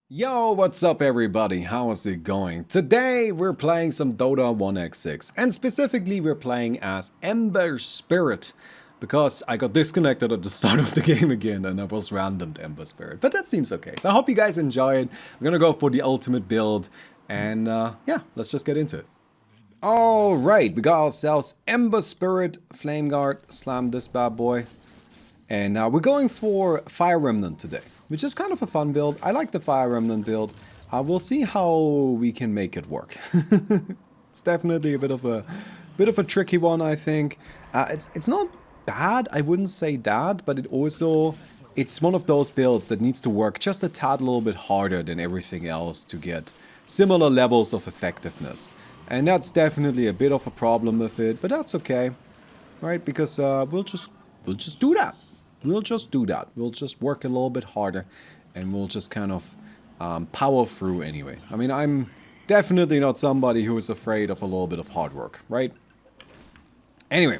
Yo, what's up everybody? How is it going? Today we're playing some Dota 1x6 and specifically we're playing as Ember Spirit because I got disconnected at the start of the game again and I was randomed Ember Spirit, but that seems okay. So I hope you guys enjoy it. We're gonna go for the ultimate build and yeah, let's just get into it. Alright, we got ourselves Ember Spirit, Flame Guard, slam this bad boy. And we're going for Fire Remnant today, which is kind of a fun build. I like the Fire Remnant build. We'll see how we can make it work. It's definitely a bit of a tricky one, I think. It's not bad, I wouldn't say that, but it's one of those builds that needs to work just a tad a little bit harder than everything else to get similar levels of effectiveness. And that's definitely a bit of a problem with it, but that's okay, right? Because we'll just do that. We'll just do that. We'll just work a little bit harder and we'll just kind of power through anyway. I mean, I'm definitely not somebody who is afraid of a little bit of hard work, right? Anyway,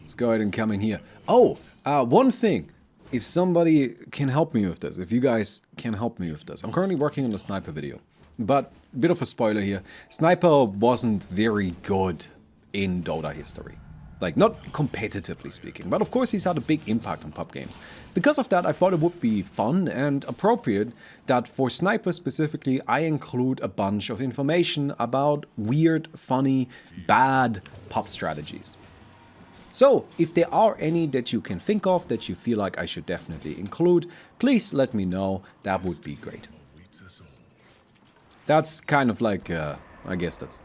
let's go ahead and come in here. Oh, one thing. If somebody can help me with this, if you guys can help me with this. I'm currently working on a sniper video. But, a bit of a spoiler here. Sniper wasn't very good in Dota history. Like, not competitively speaking, but of course he's had a big impact on pub games. Because of that, I thought it would be fun and appropriate that for Sniper specifically, I include a bunch of information about weird, funny, bad pub strategies. So, if there are any that you can think of that you feel like I should definitely include, please let me know, that would be great. That's kind of like, I guess that's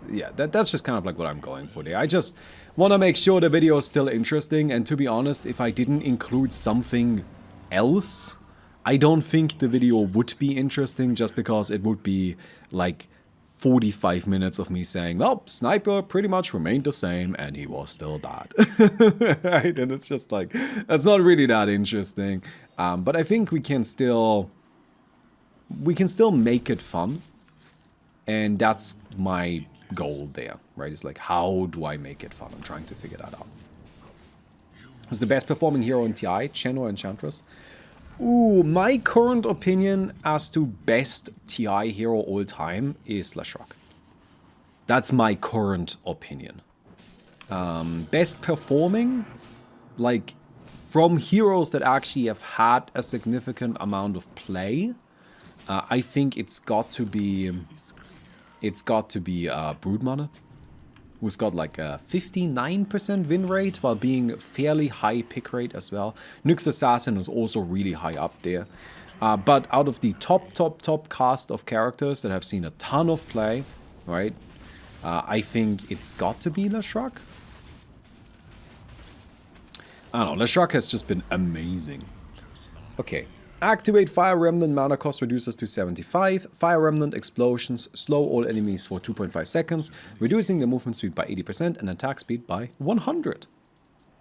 just kind of like what I'm going for there. I just want to make sure the video is still interesting, and to be honest, if I didn't include something else, I don't think the video would be interesting just because it would be like 45 minutes of me saying, well, Sniper pretty much remained the same and he was still bad. Right? And it's just like, that's not really that interesting. But I think we can still make it fun. And that's my goal there, right? It's like, how do I make it fun? I'm trying to figure that out. Who's the best performing hero in TI? Chen or Enchantress? Ooh, my current opinion as to best TI hero all time is Leshrac. That's my current opinion. Best performing? Like, from heroes that actually have had a significant amount of play, I think it's got to be Broodmother, who's got like a 59% win rate while being fairly high pick rate as well. Nyx Assassin was also really high up there. But out of the top cast of characters that have seen a ton of play, right, I think it's got to be Leshrac. I don't know, Leshrac has just been amazing. Okay. Activate Fire Remnant, mana cost reduces to 75. Fire Remnant explosions slow all enemies for 2.5 seconds, reducing the movement speed by 80% and attack speed by 100.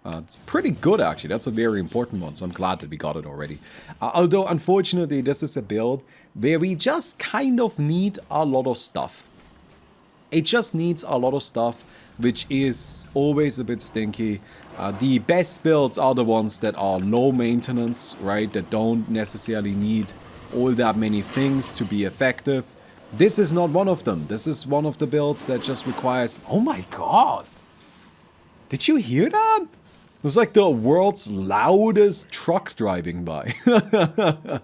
It's pretty good actually, that's a very important one, so I'm glad that we got it already. Although unfortunately this is a build where we just kind of need a lot of stuff. It just needs a lot of stuff, which is always a bit stinky. The best builds are the ones that are low maintenance, right? That don't necessarily need all that many things to be effective. This is not one of them. This is one of the builds that just requires... Oh my god! Did you hear that? It was like the world's loudest truck driving by. That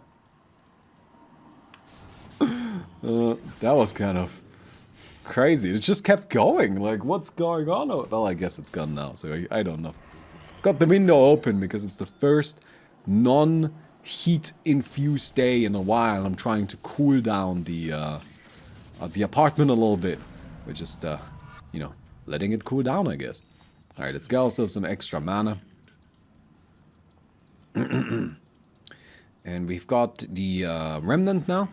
was kind of crazy. It just kept going. Like, what's going on? Well, I guess it's gone now, so I don't know. Got the window open because it's the first non-heat infused day in a while. I'm trying to cool down the apartment a little bit. We're just, you know, letting it cool down, I guess. Alright, let's get ourselves some extra mana. And we've got the Remnant now.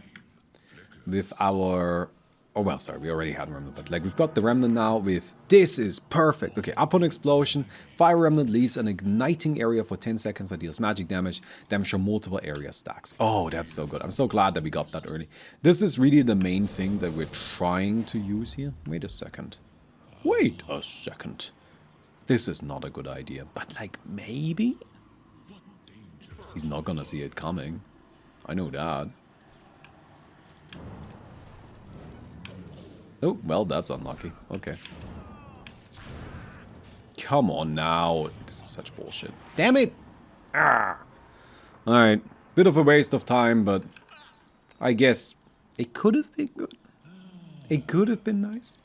With our... Oh, well, sorry, we already had Remnant, but like we've got the Remnant now with... This is perfect. Okay, upon explosion, Fire Remnant leaves an igniting area for 10 seconds that deals magic damage. Damage from multiple area stacks. Oh, that's so good. I'm so glad that we got that early. This is really the main thing that we're trying to use here. Wait a second. Wait a second. This is not a good idea, but like maybe? He's not gonna see it coming. I know that. Oh, well, that's unlucky. Okay. Come on now. This is such bullshit. Damn it! Ah! Alright. Bit of a waste of time, but I guess it could have been good. It could have been nice.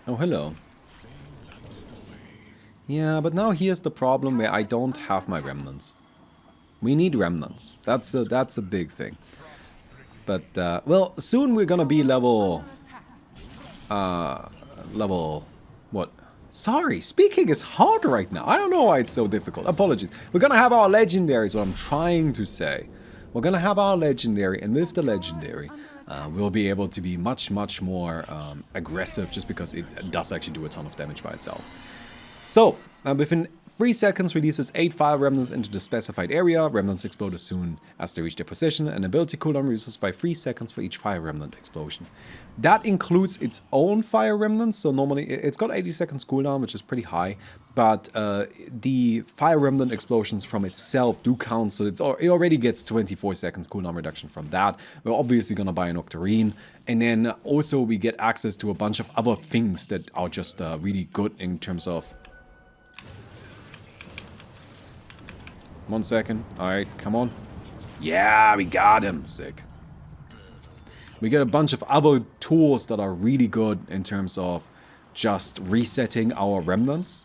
Oh, hello. Yeah, but now here's the problem where I don't have my remnants. We need remnants. That's a big thing. But, well, soon we're gonna be level... What? Sorry, speaking is hard right now. I don't know why it's so difficult. Apologies. We're gonna have our legendary is what I'm trying to say. We're gonna have our legendary, and with the legendary, we'll be able to be much, much more aggressive just because it does actually do a ton of damage by itself. So, within 3 seconds releases 8 fire remnants into the specified area. Remnants explode as soon as they reach their position. An ability cooldown reduces by 3 seconds for each fire remnant explosion. That includes its own fire remnants, so normally it's got 80 seconds cooldown, which is pretty high. But the fire remnant explosions from itself do count, so it already gets 24 seconds cooldown reduction from that. We're obviously gonna buy an Octarine. And then also we get access to a bunch of other things that are just really good in terms of... 1 second. Alright, come on. Yeah, we got him. Sick. We get a bunch of other tools that are really good in terms of just resetting our remnants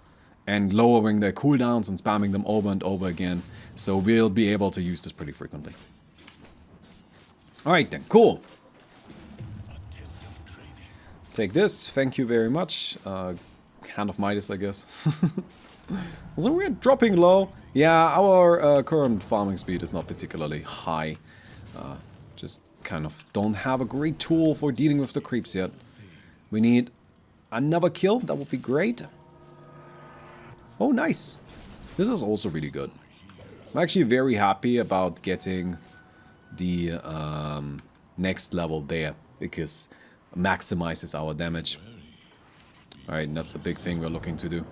and lowering their cooldowns and spamming them over and over again. So we'll be able to use this pretty frequently. Alright then, cool. Take this, thank you very much. Hand of Midas, I guess. So we're dropping low. Yeah, our current farming speed is not particularly high. Just kind of don't have a great tool for dealing with the creeps yet. We need another kill, that would be great. Oh, nice. This is also really good. I'm actually very happy about getting the next level there, because it maximizes our damage. Alright, and that's a big thing we're looking to do.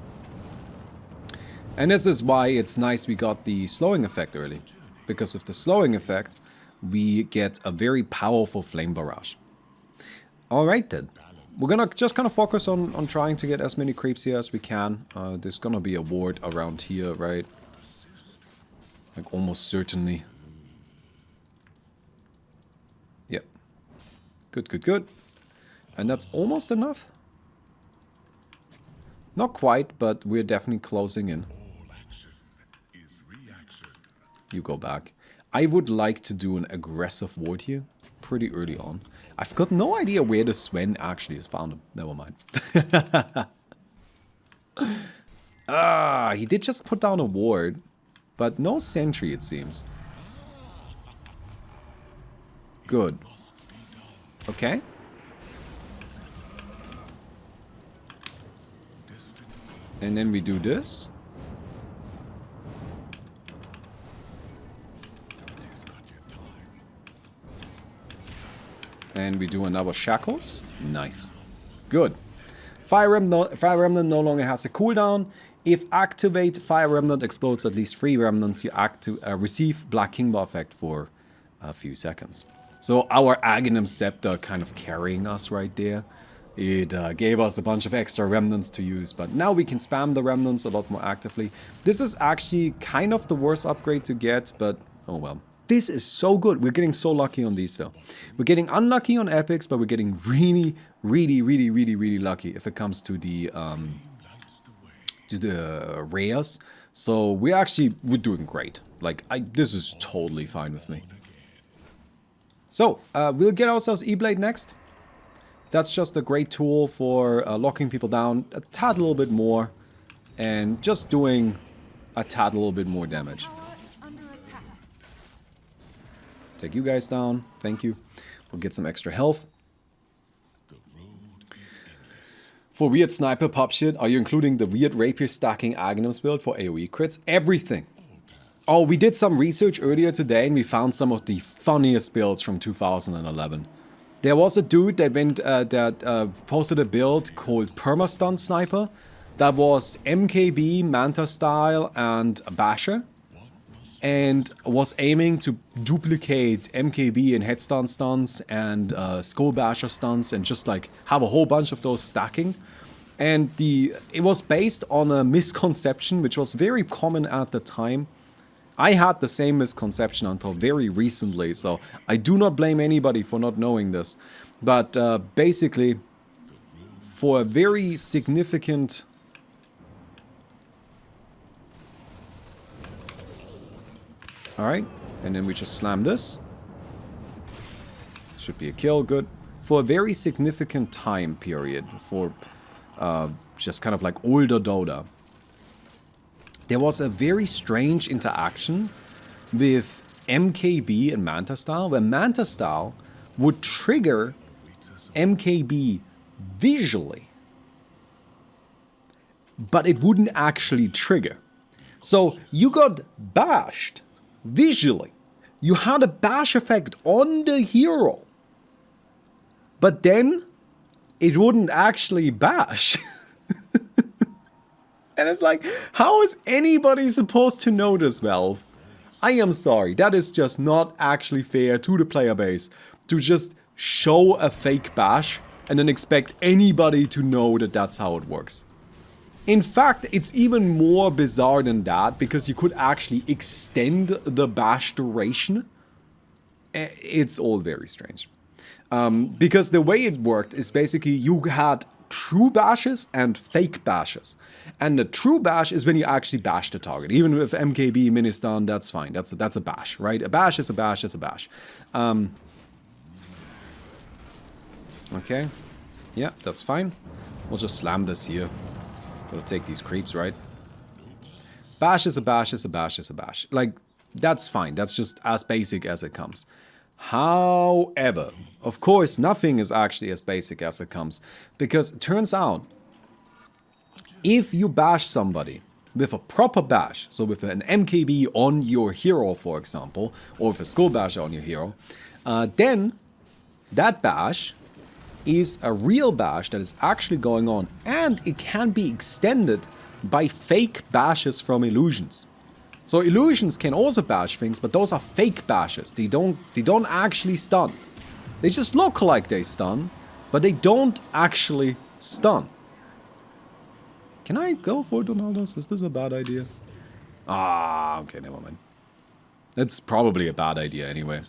And this is why it's nice we got the slowing effect early. Because with the slowing effect, we get a very powerful flame barrage. Alright then. We're gonna just kind of focus on trying to get as many creeps here as we can. There's gonna be a ward around here, right? Like almost certainly. Yep. Good, good, good. And that's almost enough. Not quite, but we're definitely closing in. You go back. I would like to do an aggressive ward here pretty early on. I've got no idea where the Sven actually is found. Never mind. He did just put down a ward, but no sentry it seems. Good. Okay. And then we do this. And we do another shackles. Nice. Good. Fire Remnant no longer has a cooldown. If activate, Fire Remnant explodes at least 3 remnants. You receive Black Kingba effect for a few seconds. So our Aghanim Scepter kind of carrying us right there. It gave us a bunch of extra remnants to use, but now we can spam the remnants a lot more actively. This is actually kind of the worst upgrade to get, but oh well. This is so good. We're getting so lucky on these though. We're getting unlucky on epics, but we're getting really, really, really, really, really lucky if it comes to the rares. So we're doing great. Like this is totally fine with me. So we'll get ourselves E-Blade next. That's just a great tool for locking people down a tad little bit more and just doing a tad little bit more damage. Take you guys down. Thank you. We'll get some extra health. For weird sniper pop shit, are you including the weird rapier stacking Aghanims build for AoE crits? Everything. Oh, we did some research earlier today and we found some of the funniest builds from 2011. There was a dude that posted a build called Permastun Sniper that was MKB, Manta Style, and Basher. and was aiming to duplicate MKB and headstun stuns and skull basher stuns and just like have a whole bunch of those stacking. And it was based on a misconception which was very common at the time. I had the same misconception until very recently, so I do not blame anybody for not knowing this. But basically, for a very significant... Alright, and then we just slam this. Should be a kill, good. For a very significant time period, for just kind of like older Dota, there was a very strange interaction with MKB and Manta Style, where Manta Style would trigger MKB visually, but it wouldn't actually trigger. So you got bashed visually. You had a bash effect on the hero, but then it wouldn't actually bash. And it's like, how is anybody supposed to know this, Valve? I am sorry, that is just not actually fair to the player base to just show a fake bash and then expect anybody to know that that's how it works. In fact, it's even more bizarre than that, because you could actually extend the bash duration. It's all very strange. Because the way it worked is basically you had true bashes and fake bashes. And the true bash is when you actually bash the target. Even with MKB, Ministan, that's fine. That's a bash, right? A bash is a bash, it's a bash. Okay. Yeah, that's fine. We'll just slam this here. Gotta take these creeps, right? Bash is a bash, is a bash, is a bash. Like, that's fine. That's just as basic as it comes. However, of course, nothing is actually as basic as it comes. Because it turns out, if you bash somebody with a proper bash, so with an MKB on your hero, for example, or with a skull basher on your hero, then that bash is a real bash that is actually going on, and it can be extended by fake bashes from illusions. So illusions can also bash things, but those are fake bashes. They don't actually stun. They just look like they stun, but they don't actually stun. Can I go for Donaldos? Is this a bad idea? Ah, okay, never mind. It's probably a bad idea anyway.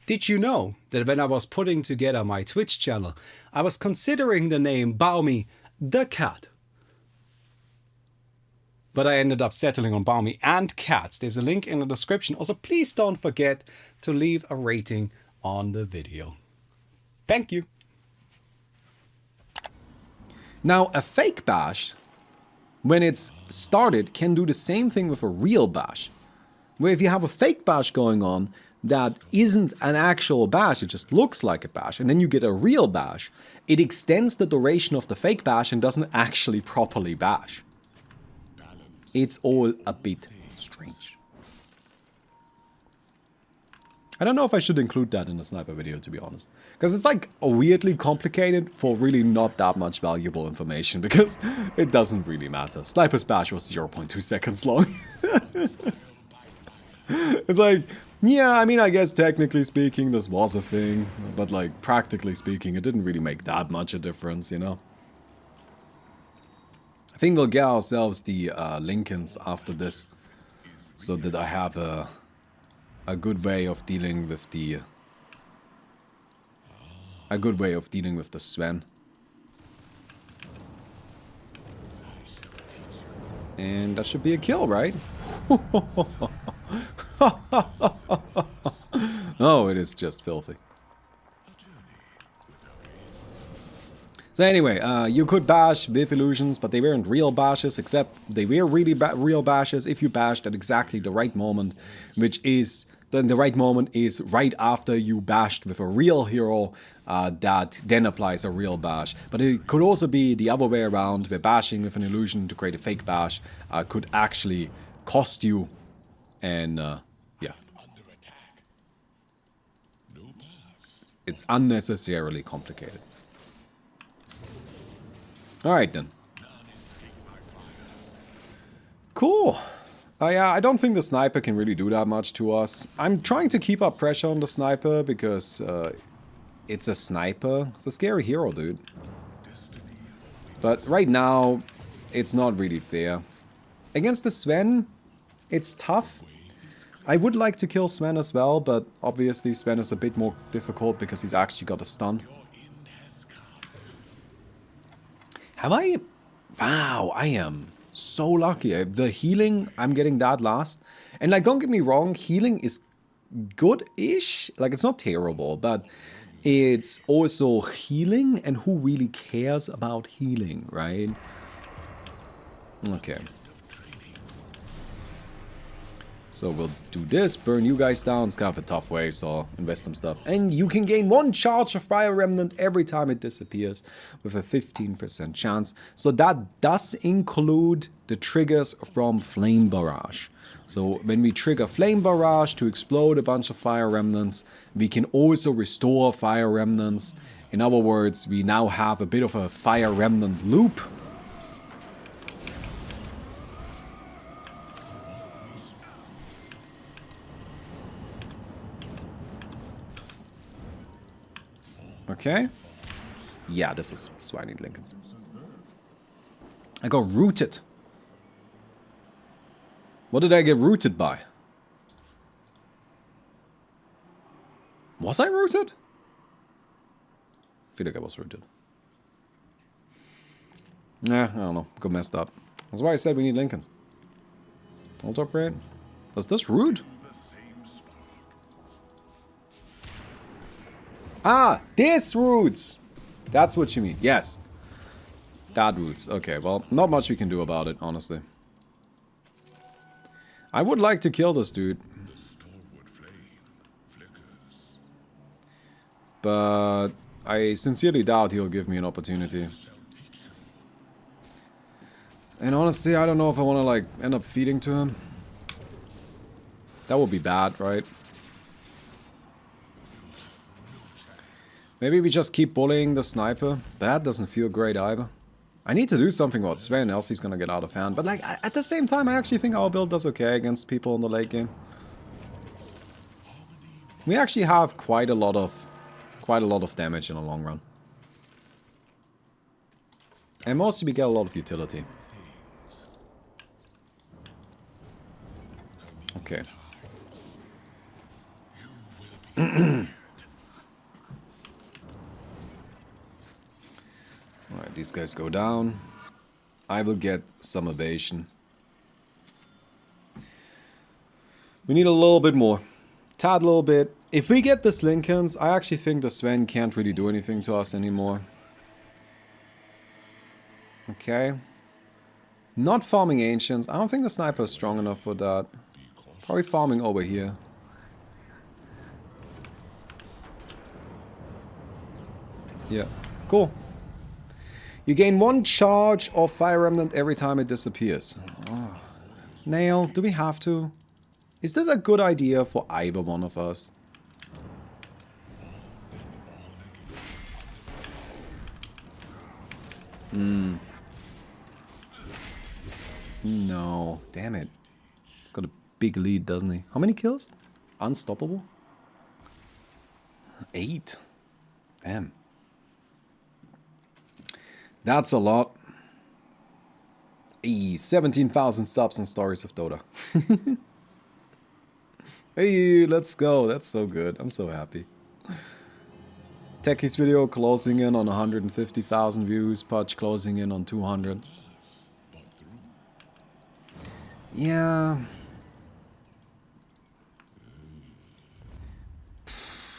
Did you know that when I was putting together my Twitch channel, I was considering the name Baumi the Cat? But I ended up settling on Baumi and Cats. There's a link in the description. Also, please don't forget to leave a rating on the video. Thank you. Now, a fake bash, when it's started, can do the same thing with a real bash. Where if you have a fake bash going on that isn't an actual bash, it just looks like a bash, and then you get a real bash, it extends the duration of the fake bash and doesn't actually properly bash. It's all a bit strange. I don't know if I should include that in a sniper video, to be honest. Because it's like weirdly complicated for really not that much valuable information, because it doesn't really matter. Sniper's bash was 0.2 seconds long. It's like, yeah, I mean, I guess technically speaking this was a thing, but like practically speaking it didn't really make that much a difference, you know? I think we'll get ourselves the Lincolns after this, so that I have a good way of dealing with the Sven. And that should be a kill, right? Oh, it is just filthy. So anyway, you could bash with illusions, but they weren't real bashes, except they were really real bashes if you bashed at exactly the right moment, which is, then the right moment is right after you bashed with a real hero that then applies a real bash. But it could also be the other way around, where bashing with an illusion to create a fake bash could actually cost you, and yeah. It's unnecessarily complicated. Alright then. Cool. Yeah, I don't think the sniper can really do that much to us. I'm trying to keep up pressure on the sniper because it's a sniper. It's a scary hero, dude. But right now, it's not really fair. Against the Sven, it's tough. I would like to kill Sven as well, but obviously Sven is a bit more difficult because he's actually got a stun. Have I? Wow, I am so lucky. The healing, I'm getting that last. And like, don't get me wrong, healing is good-ish. Like, it's not terrible, but it's also healing, and who really cares about healing, right? Okay. So we'll do this, burn you guys down. It's kind of a tough way, so invest some stuff. And you can gain 1 charge of Fire Remnant every time it disappears with a 15% chance. So that does include the triggers from Flame Barrage. So when we trigger Flame Barrage to explode a bunch of Fire Remnants, we can also restore Fire Remnants. In other words, we now have a bit of a Fire Remnant loop. Okay. Yeah, this is why I need Lincolns. I got rooted. What did I get rooted by? Was I rooted? I feel like I was rooted. Nah, I don't know. Got messed up. That's why I said we need Lincolns. Ult upgrade. Does this root? Ah, this roots! That's what you mean. Yes. That roots. Okay, well, not much we can do about it, honestly. I would like to kill this dude. But I sincerely doubt he'll give me an opportunity. And honestly, I don't know if I want to, like, end up feeding to him. That would be bad, right? Maybe we just keep bullying the sniper. That doesn't feel great either. I need to do something about Sven, else he's gonna get out of hand. But like, at the same time, I actually think our build does okay against people in the late game. We actually have quite a lot of damage in the long run. And mostly we get a lot of utility. Okay. Alright, these guys go down. I will get some evasion. We need a little bit more. Tad little bit. If we get this Lincolns, I actually think the Sven can't really do anything to us anymore. Okay. Not farming Ancients. I don't think the sniper is strong enough for that. Probably farming over here. Yeah. Cool. You gain 1 charge of Fire Remnant every time it disappears. Oh. Nail, do we have to? Is this a good idea for either one of us? No. Damn it. He's got a big lead, doesn't he? How many kills? Unstoppable? 8. Damn. That's a lot. 17,000 subs and stories of Dota. Hey, let's go. That's so good. I'm so happy. Techie's video closing in on 150,000 views. Pudge closing in on 200. Yeah.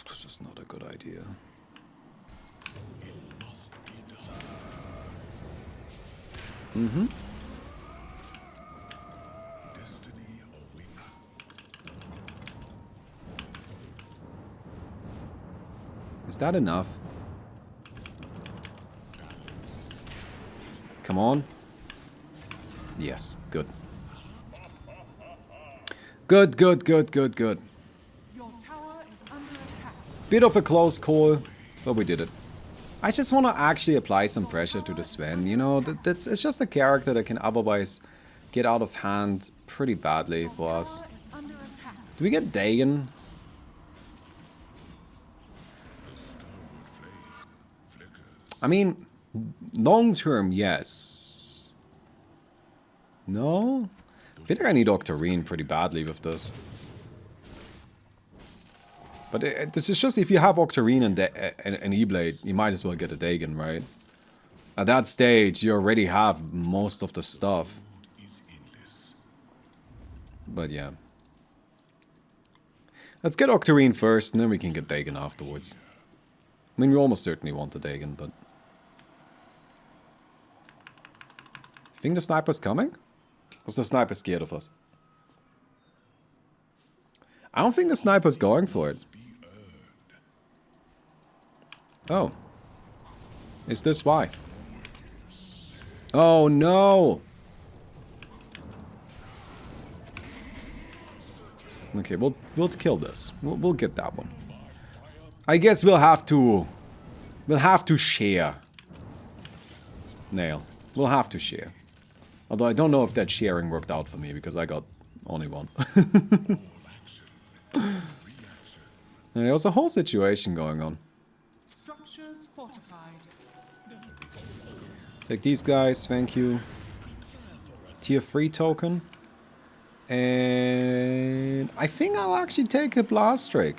This is not a good idea. Mm-hmm. Is that enough? Come on. Yes, good. Good, good, good, good, good. Your tower is under attack. Bit of a close call, but we did it. I just want to actually apply some pressure to the Sven, you know, it's just a character that can otherwise get out of hand pretty badly for us. Tower is under attack. Do we get Dagon? I mean, long term, yes. No? I feel like I need Octarine pretty badly with this. But it's just if you have Octarine and E-Blade, you might as well get a Dagon, right? At that stage, you already have most of the stuff. But yeah. Let's get Octarine first, and then we can get Dagon afterwards. I mean, we almost certainly want the Dagon, but... Think the sniper's coming? Was the sniper scared of us? I don't think the sniper's going for it. Oh. Is this why? Oh no! Okay, we'll kill this. We'll get that one. I guess we'll have to share. Nail. We'll have to share. Although I don't know if that sharing worked out for me because I got only one. And there was a whole situation going on. Structures fortified. Take these guys, thank you. Tier 3 token. And I think I'll actually take a Blast Drake.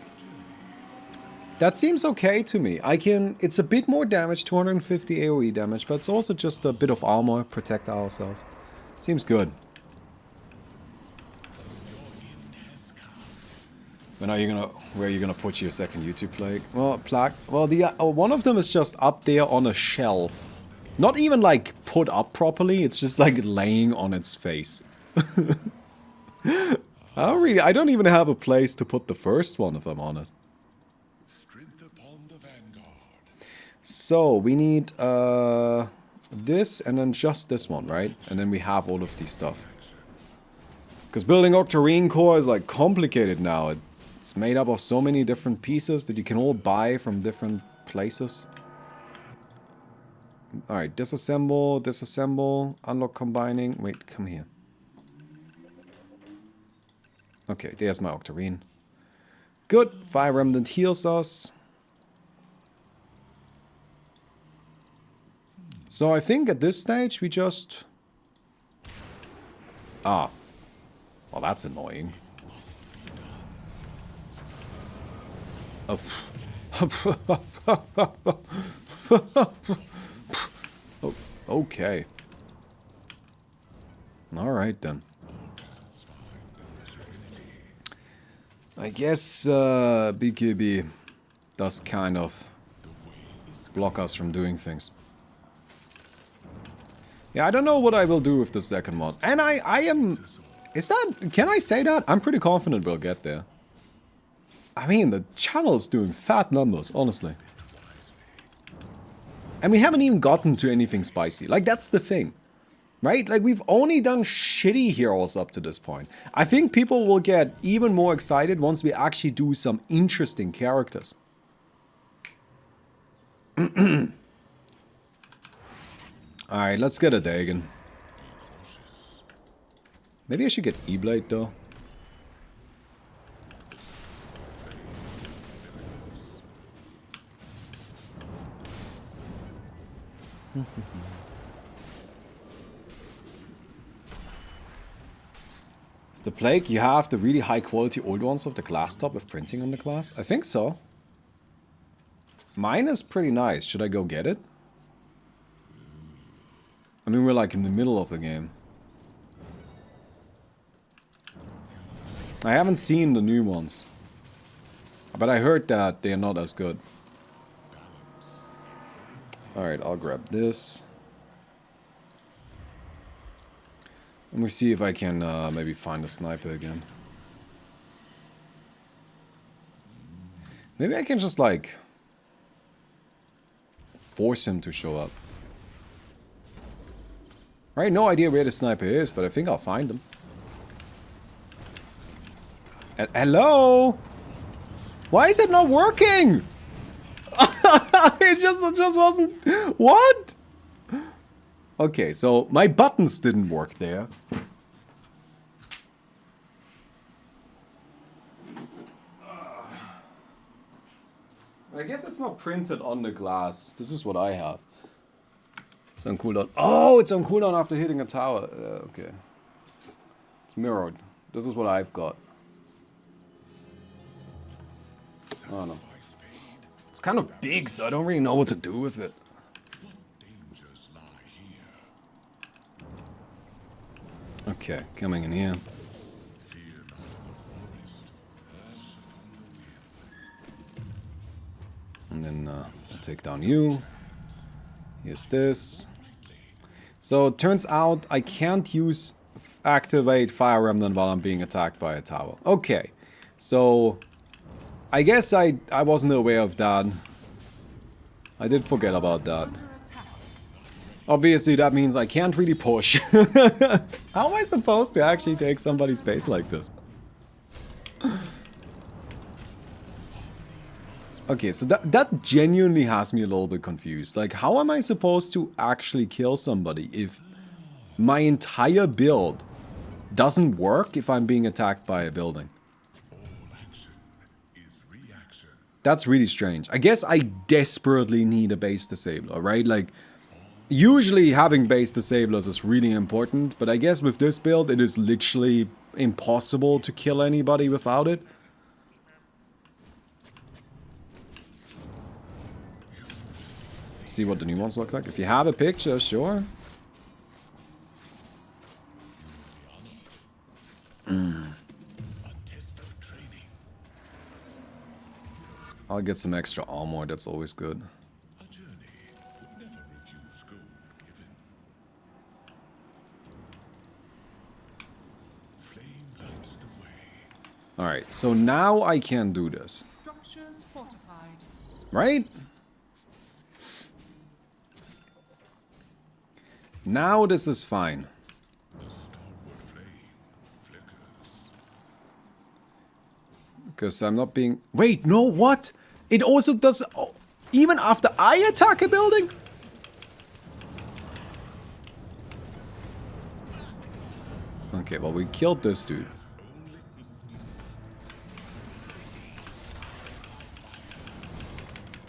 That seems okay to me. It's a bit more damage, 250 AoE damage, but it's also just a bit of armor, protect ourselves. Seems good. Where are you gonna put your second YouTube plague? Well, one of them is just up there on a shelf. Not even like put up properly, it's just like laying on its face. I don't even have a place to put the first one, if I'm honest. So, we need this and then just this one, right? And then we have all of these stuff. Because building Octarine Core is like complicated now. It's made up of so many different pieces that you can all buy from different places. Alright, disassemble, disassemble, unlock combining. Wait, come here. Okay, there's my Octarine. Good, Fire Remnant heals us. So I think at this stage we just... Ah. Well, that's annoying. Oh. Oh, okay. Alright then. I guess BKB does kind of block us from doing things. Yeah, I don't know what I will do with the second one. And I am... Is that... Can I say that? I'm pretty confident we'll get there. I mean, the channel is doing fat numbers, honestly. And we haven't even gotten to anything spicy. Like, that's the thing. Right? Like, we've only done shitty heroes up to this point. I think people will get even more excited once we actually do some interesting characters. Alright, let's get a Dagon. Maybe I should get E-Blade, though. Is the Plague, you have the really high quality old ones of the glass top with printing on the glass? I think so. Mine is pretty nice. Should I go get it? I mean, we're like in the middle of the game. I haven't seen the new ones. But I heard that they are not as good. Alright, I'll grab this. Let me see if I can maybe find a sniper again. Maybe I can just like force him to show up. Right, no idea where the sniper is, but I think I'll find him. Hello? Why is it not working? It just wasn't... What? Okay, so my buttons didn't work there. I guess it's not printed on the glass. This is what I have. It's on cooldown. Oh, it's on cooldown after hitting a tower. Okay. It's mirrored. This is what I've got. Oh no. It's kind of big, so I don't really know what to do with it. Okay, coming in here. And then I'll take down you. Here's this. So it turns out I can't use activate Fire Remnant while I'm being attacked by a tower. Okay, so I guess I wasn't aware of that. I did forget about that. Obviously that means I can't really push. How am I supposed to actually take somebody's space like this? Okay, so that genuinely has me a little bit confused. Like, how am I supposed to actually kill somebody if my entire build doesn't work if I'm being attacked by a building? That's really strange. I guess I desperately need a base disabler, right? Like, usually having base disablers is really important, but I guess with this build it is literally impossible to kill anybody without it. See what the new ones look like. If you have a picture, sure. I'll get some extra armor, that's always good. Alright, so now I can do this. Structures fortified. Right? Now this is fine. Because I'm not being... Wait, no, what? It also does... Oh, even after I attack a building? Okay, well, we killed this dude.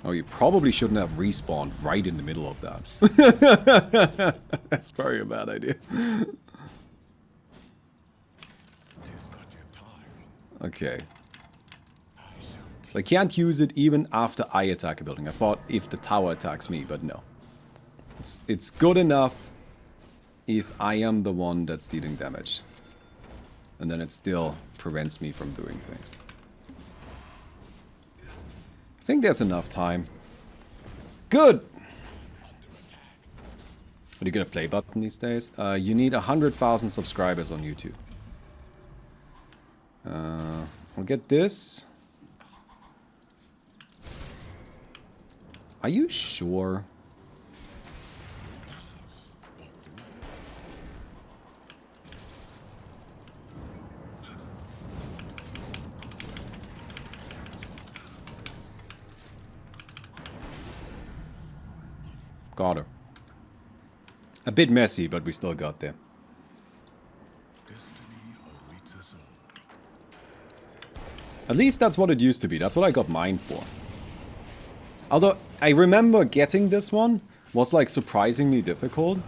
Oh, you probably shouldn't have respawned right in the middle of that. That's probably a bad idea. Okay. So I can't use it even after I attack a building. I thought if the tower attacks me, but no. It's good enough if I am the one that's dealing damage. And then it still prevents me from doing things. I think there's enough time. Good! What do you get a play button these days? You need 100,000 subscribers on YouTube. I'll get this. Are you sure? Got her. A bit messy, but we still got there. At least that's what it used to be. That's what I got mine for. Although, I remember getting this one was like surprisingly difficult.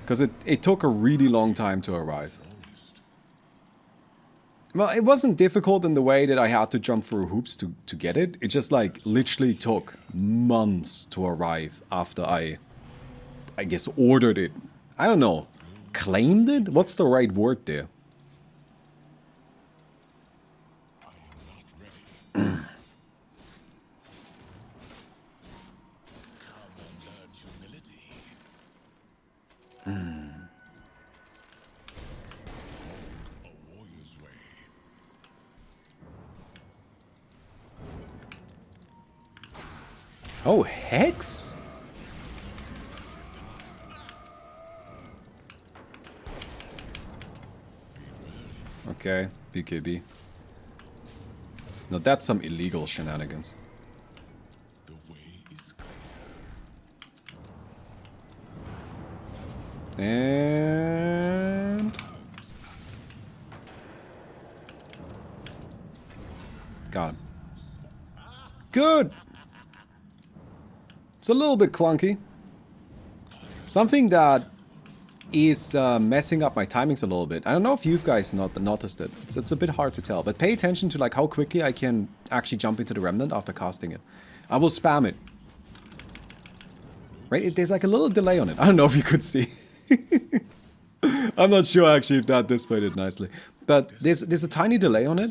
Because it took a really long time to arrive. Well, it wasn't difficult in the way that I had to jump through hoops to get it. It just like literally took months to arrive after I guess ordered it. I don't know. Claimed it? What's the right word there? Oh, Hex? Okay, BKB. Now that's some illegal shenanigans. And... got him. Good! It's a little bit clunky. Something that is messing up my timings a little bit. I don't know if you guys noticed it. It's a bit hard to tell, but pay attention to like how quickly I can actually jump into the Remnant after casting it. I will spam it. Right? There's like a little delay on it. I don't know if you could see. I'm not sure actually if that displayed it nicely. But there's a tiny delay on it.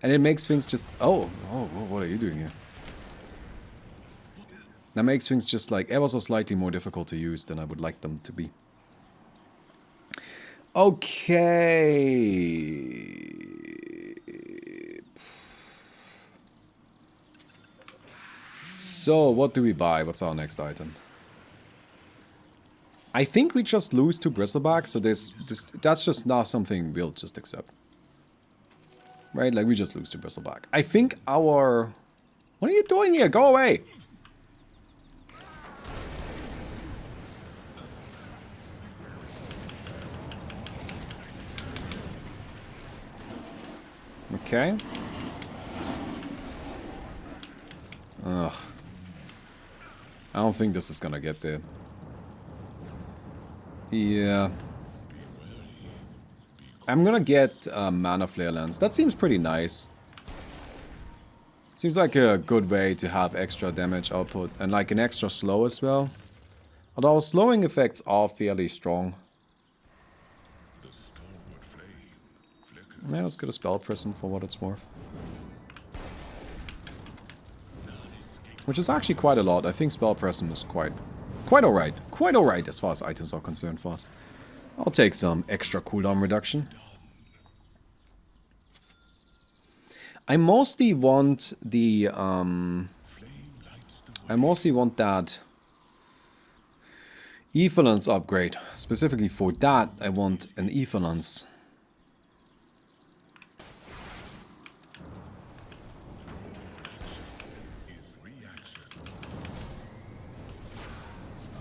And it makes things just... Oh, what are you doing here? That makes things just like ever so slightly more difficult to use than I would like them to be. Okay. So, what do we buy? What's our next item? I think we just lose to Bristleback, so that's just not something we'll just accept. Right? Like, we just lose to Bristleback. I think our... What are you doing here? Go away! Okay. Ugh. I don't think this is gonna get there. Yeah. I'm gonna get Mana Flare Lens. That seems pretty nice. Seems like a good way to have extra damage output and like an extra slow as well. Although slowing effects are fairly strong. Yeah, let's get a Spell Prism for what it's worth. Which is actually quite a lot. I think Spell Prism is quite alright. Quite alright as far as items are concerned for us. I'll take some extra cooldown reduction. I mostly want the I mostly want that Ether upgrade. Specifically for that, I want an Ether.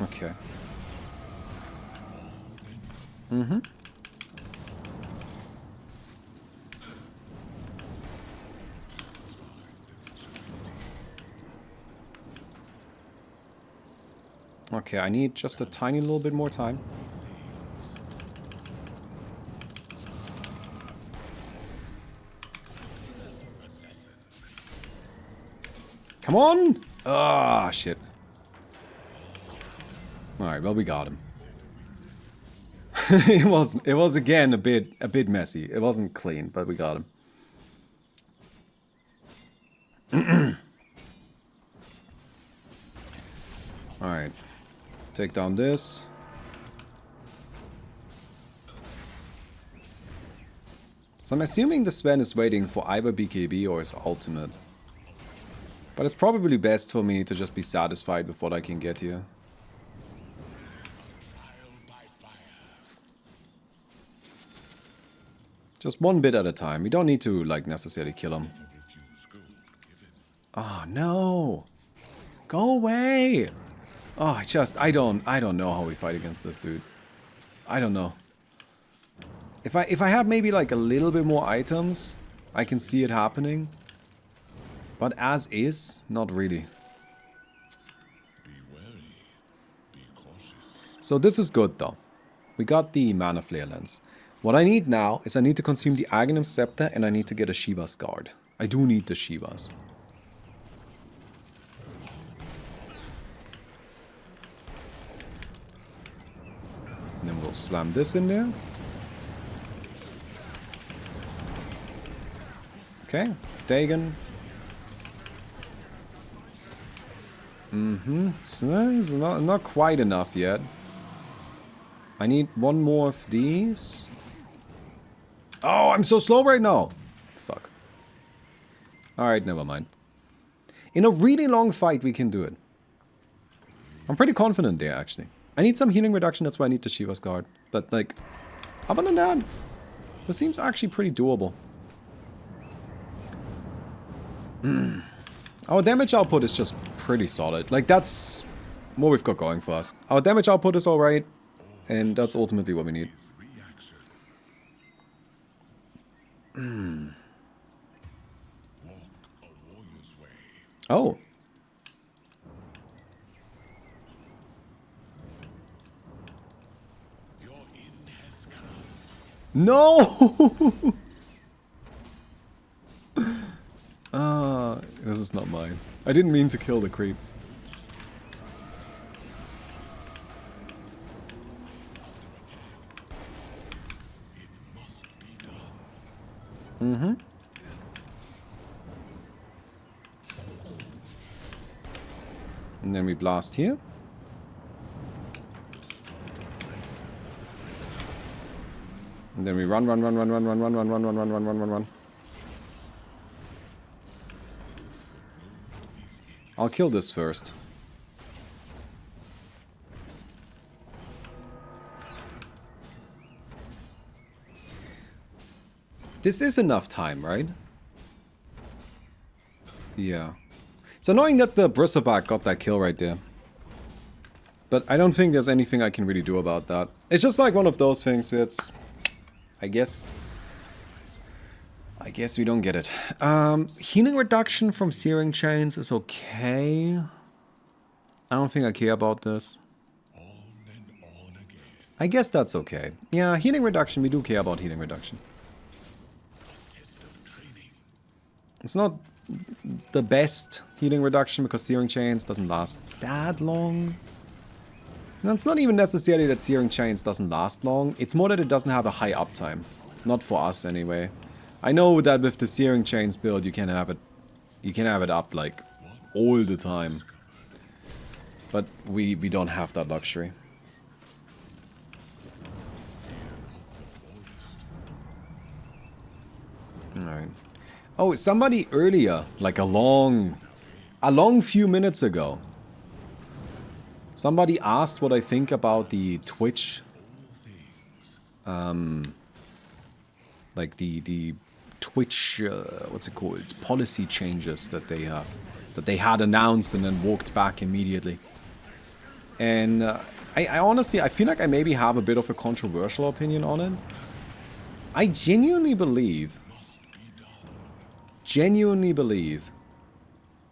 Okay. Mm-hmm. Okay, I need just a tiny little bit more time. Come on! Ah, shit. Alright, well we got him. it was again a bit messy. It wasn't clean, but we got him. Alright. Take down this. So I'm assuming the Sven is waiting for either BKB or his ultimate. But it's probably best for me to just be satisfied with what I can get here. Just one bit at a time. We don't need to, like, necessarily kill him. Oh, no! Go away! Oh, I don't know how we fight against this dude. I don't know. If I had maybe, like, a little bit more items, I can see it happening. But as is, not really. So this is good, though. We got the Mana Flare Lens. What I need now is I need to consume the Aghanim Scepter and I need to get a Shiva's Guard. I do need the Shivas. And then we'll slam this in there. Okay, Dagon. It's not quite enough yet. I need one more of these. Oh, I'm so slow right now. Fuck. Alright, never mind. In a really long fight, we can do it. I'm pretty confident there, actually. I need some healing reduction, that's why I need the Shiva's Guard. But, like, other than that, this seems actually pretty doable. Our damage output is just pretty solid. Like, that's what we've got going for us. Our damage output is alright, and that's ultimately what we need. Oh. No! This is not mine. I didn't mean to kill the creep. Mm-hmm. And then we blast here. And then we run. I'll kill this first. This is enough time, right? Yeah. It's annoying that the Bristleback got that kill right there. But I don't think there's anything I can really do about that. It's just like one of those things where it's... I guess we don't get it. Healing reduction from Searing Chains is okay. I don't think I care about this. I guess that's okay. Yeah, healing reduction, we do care about healing reduction. It's not the best healing reduction because Searing Chains doesn't last that long. And it's not even necessarily that Searing Chains doesn't last long. It's more that it doesn't have a high uptime. Not for us anyway. I know that with the Searing Chains build you can have it up like all the time. But we don't have that luxury. Alright. Oh, somebody earlier, like a long few minutes ago, somebody asked what I think about the Twitch, like the Twitch, what's it called, policy changes that they had announced and then walked back immediately. And I honestly, I feel like I maybe have a bit of a controversial opinion on it. I genuinely believe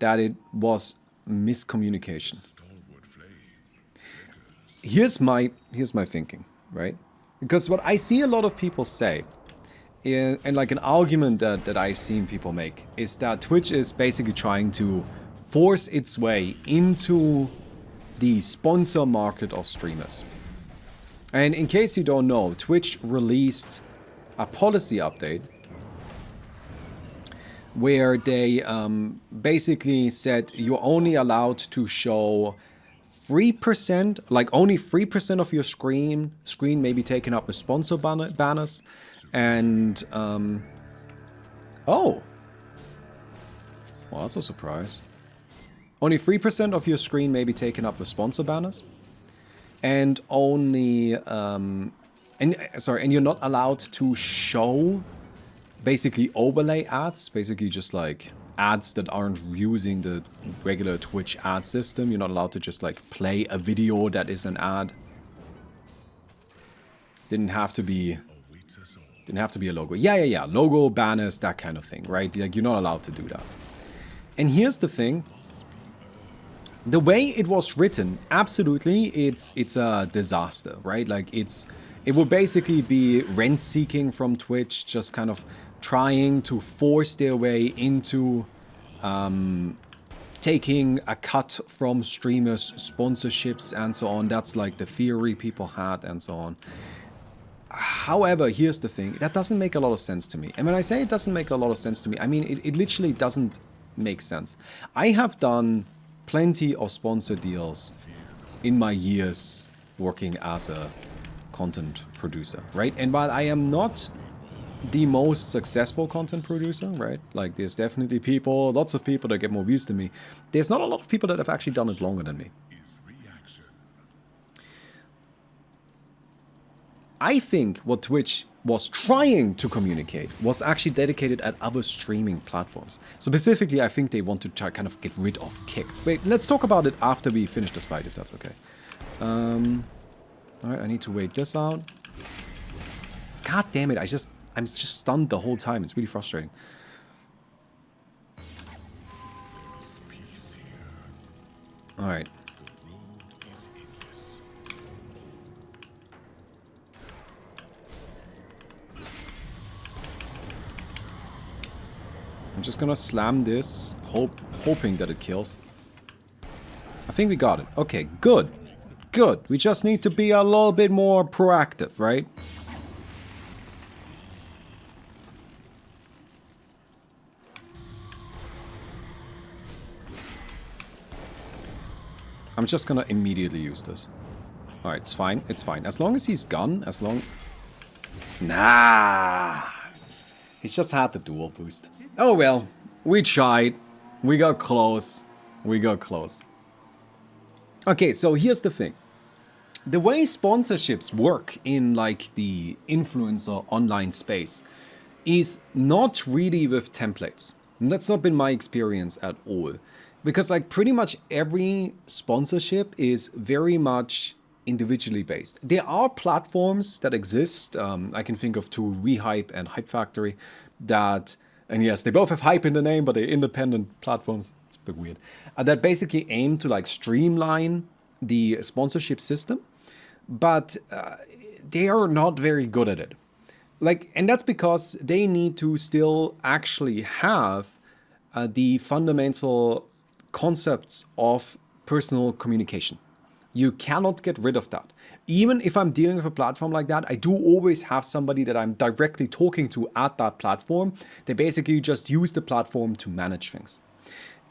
that it was miscommunication. Here's my thinking, right? Because what I see a lot of people say, and like an argument that I've seen people make, is that Twitch is basically trying to force its way into the sponsor market of streamers. And in case you don't know, Twitch released a policy update where they basically said you're only allowed to show 3%, like only 3% of your screen may be taken up with sponsor banners, and oh, well, that's a surprise. Only 3% of your screen may be taken up with sponsor banners, and only and you're not allowed to show basically overlay ads, basically just like ads that aren't using the regular Twitch ad system. You're not allowed to just like play a video that is an ad. Didn't have to be a logo. Yeah. Logo, banners, that kind of thing, right? Like you're not allowed to do that. And here's the thing. The way it was written, absolutely, it's a disaster, right? Like it will basically be rent-seeking from Twitch, just kind of trying to force their way into taking a cut from streamers' sponsorships and so on. That's like the theory people had and so on. However, here's the thing. That doesn't make a lot of sense to me. And when I say it doesn't make a lot of sense to me, I mean it literally doesn't make sense. I have done plenty of sponsor deals in my years working as a content producer, right? And while I am not the most successful content producer, right? Like there's definitely lots of people that get more views than me. There's not a lot of people that have actually done it longer than me. I think what Twitch was trying to communicate was actually dedicated at other streaming platforms. Specifically, I think they want to try kind of get rid of Kick. Wait, let's talk about it after we finish this fight, if that's okay. Alright, I need to wait this out. God damn it, I'm just stunned the whole time. It's really frustrating. Alright. I'm just gonna slam this, hoping that it kills. I think we got it. Okay, good. Good. We just need to be a little bit more proactive, right? I'm just gonna immediately use this. Alright, it's fine. It's fine. As long as he's gone, as long... Nah! He's just had the dual boost. Oh well. We tried. We got close. We got close. Okay, so here's the thing. The way sponsorships work in like the influencer online space is not really with templates. And that's not been my experience at all. Because like pretty much every sponsorship is very much individually based. There are platforms that exist. I can think of two, WeHype and Hype Factory, that, and yes, they both have hype in the name, but they're independent platforms. It's a bit weird. That basically aim to like streamline the sponsorship system, but they are not very good at it. Like, and that's because they need to still actually have the fundamental concepts of personal communication. You cannot get rid of that. Even if I'm dealing with a platform like that, I do always have somebody that I'm directly talking to at that platform. They basically just use the platform to manage things.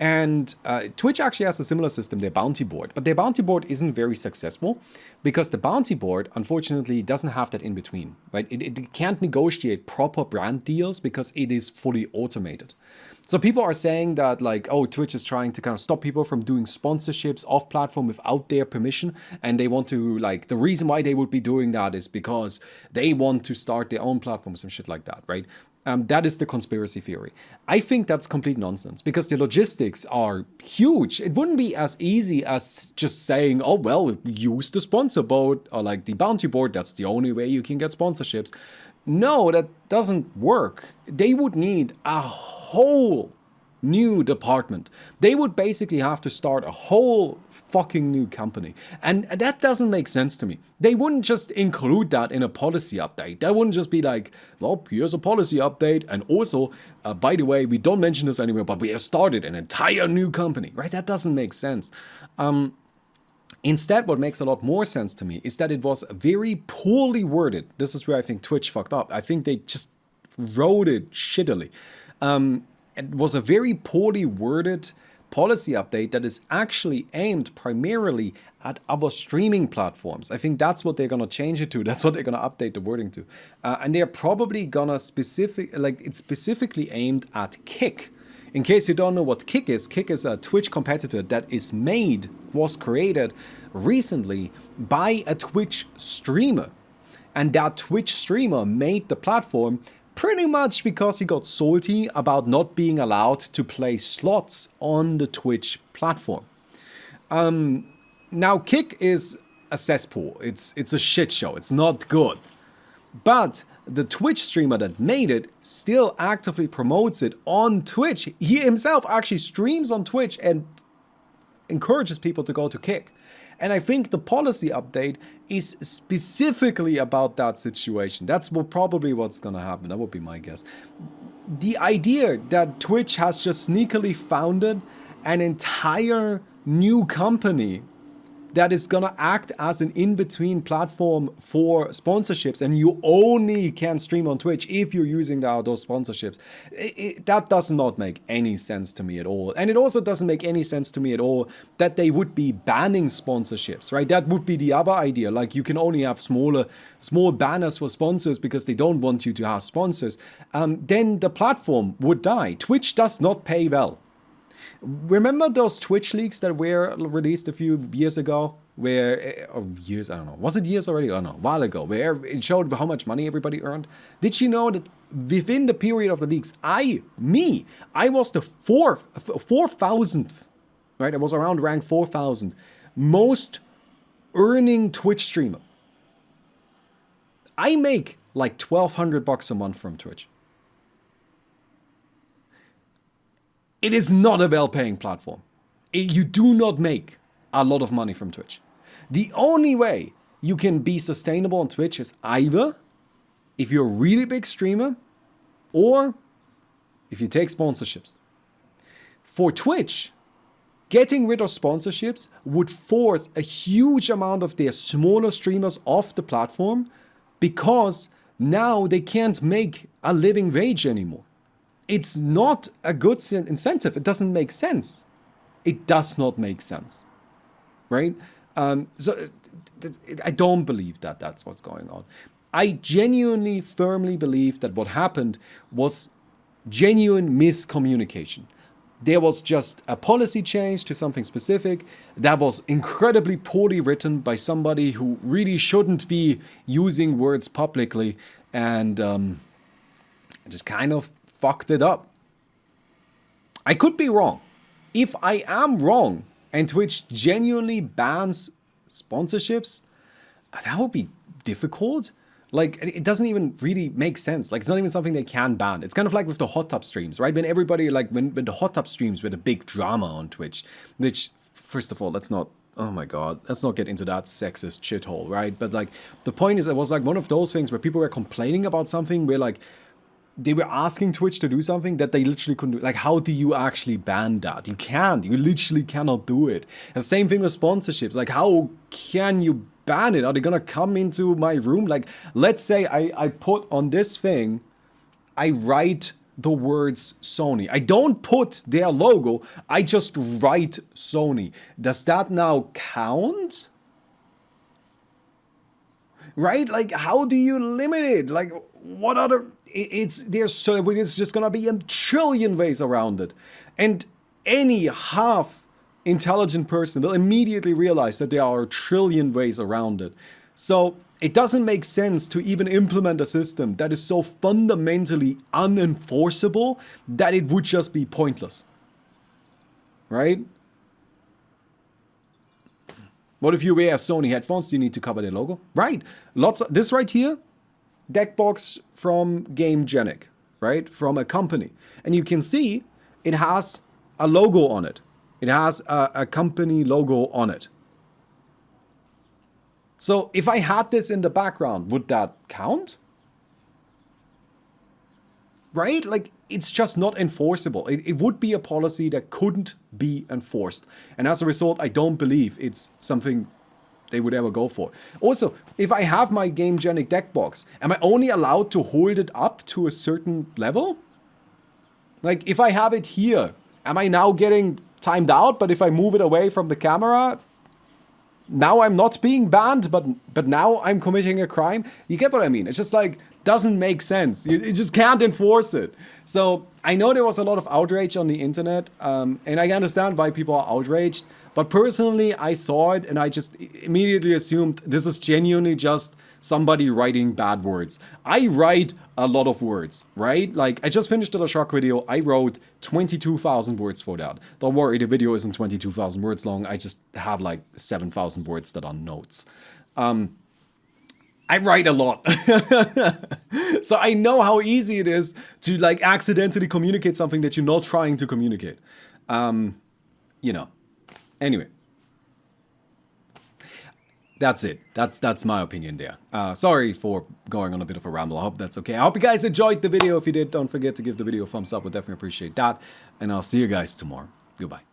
And Twitch actually has a similar system, their bounty board. But their bounty board isn't very successful because the bounty board, unfortunately, doesn't have that in between. Right? It can't negotiate proper brand deals because it is fully automated. So people are saying that like, oh, Twitch is trying to kind of stop people from doing sponsorships off platform without their permission. And they want to like, the reason why they would be doing that is because they want to start their own platforms and shit like that, right? That is the conspiracy theory. I think that's complete nonsense because the logistics are huge. It wouldn't be as easy as just saying, oh, well, use the sponsor board or like the bounty board. That's the only way you can get sponsorships. No, that doesn't work. They would need a whole new department. They would basically have to start a whole fucking new company. And that doesn't make sense to me. They wouldn't just include that in a policy update. That wouldn't just be like, well, here's a policy update. And also, by the way, we don't mention this anywhere, but we have started an entire new company, right? That doesn't make sense. Instead, what makes a lot more sense to me is that it was very poorly worded. This is where I think Twitch fucked up. I think they just wrote it shittily. It was a very poorly worded policy update that is actually aimed primarily at other streaming platforms. I think that's what they're going to change it to. That's what they're going to update the wording to. And they're probably going to it's specifically aimed at Kick. In case you don't know what Kick is a Twitch competitor that was created recently by a Twitch streamer. And that Twitch streamer made the platform pretty much because he got salty about not being allowed to play slots on the Twitch platform. Now, Kick is a cesspool. It's a shit show. It's not good. But the Twitch streamer that made it still actively promotes it on Twitch. He himself actually streams on Twitch and encourages people to go to Kick. And I think the policy update is specifically about that situation. That's probably what's going to happen. That would be my guess. The idea that Twitch has just sneakily founded an entire new company that is going to act as an in-between platform for sponsorships, and you only can stream on Twitch if you're using those sponsorships. That does not make any sense to me at all. And it also doesn't make any sense to me at all that they would be banning sponsorships, right? That would be the other idea. Like, you can only have small banners for sponsors because they don't want you to have sponsors. Then the platform would die. Twitch does not pay well. Remember those Twitch leaks that were released a few years ago? I don't know. Was it years already? I don't know. A while ago, where it showed how much money everybody earned. Did you know that within the period of the leaks, I was the 4,000th, right? I was around rank 4,000 most earning Twitch streamer. I make like $1,200 a month from Twitch. It is not a well-paying platform. You do not make a lot of money from Twitch. The only way you can be sustainable on Twitch is either if you're a really big streamer or if you take sponsorships, for Twitch, getting rid of sponsorships would force a huge amount of their smaller streamers off the platform because now they can't make a living wage anymore. It's not a good incentive. It doesn't make sense. It does not make sense, right? So I don't believe that that's what's going on. I genuinely, firmly believe that what happened was genuine miscommunication. There was just a policy change to something specific that was incredibly poorly written by somebody who really shouldn't be using words publicly, and just kind of fucked it up. I could be wrong. If I am wrong and Twitch genuinely bans sponsorships, that would be difficult. Like, it doesn't even really make sense. Like, it's not even something they can ban. It's kind of like with the hot tub streams, right? When everybody, like, when the hot tub streams were the big drama on Twitch, which, first of all, let's not, oh my god, let's not get into that sexist shithole, right? But, like, the point is, it was, like, one of those things where people were complaining about something where, like, they were asking Twitch to do something that they literally couldn't do. Like, how do you actually ban that? You can't. You literally cannot do it. And same thing with sponsorships. Like, how can you ban it? Are they gonna come into my room? Like, let's say I put on this thing, I write the words Sony. I don't put their logo. I just write Sony. Does that now count? Right? Like, how do you limit it? Like, what other... It's just gonna be a trillion ways around it. And any half intelligent person will immediately realize that there are a trillion ways around it. So it doesn't make sense to even implement a system that is so fundamentally unenforceable that it would just be pointless. Right? What if you wear Sony headphones? Do you need to cover their logo? Right. This right here, deck box from GameGenic, right? From a company. And you can see it has a logo on it. It has a company logo on it. So if I had this in the background, would that count? Right? Like, it's just not enforceable. It would be a policy that couldn't be enforced. And as a result, I don't believe it's something they would ever go for. Also, if I have my GameGenic deck box, am I only allowed to hold it up to a certain level? Like, if I have it here, am I now getting timed out? But if I move it away from the camera, now I'm not being banned, but now I'm committing a crime? You get what I mean? It's just like, doesn't make sense. You just can't enforce it. So I know there was a lot of outrage on the internet, and I understand why people are outraged. But personally, I saw it and I just immediately assumed this is genuinely just somebody writing bad words. I write a lot of words, right? Like, I just finished the shock video. I wrote 22,000 words for that. Don't worry, the video isn't 22,000 words long. I just have like 7,000 words that are notes. I write a lot. So I know how easy it is to like accidentally communicate something that you're not trying to communicate. You know. Anyway, that's it. That's my opinion there. Sorry for going on a bit of a ramble. I hope that's okay. I hope you guys enjoyed the video. If you did, don't forget to give the video a thumbs up. We'll definitely appreciate that. And I'll see you guys tomorrow. Goodbye.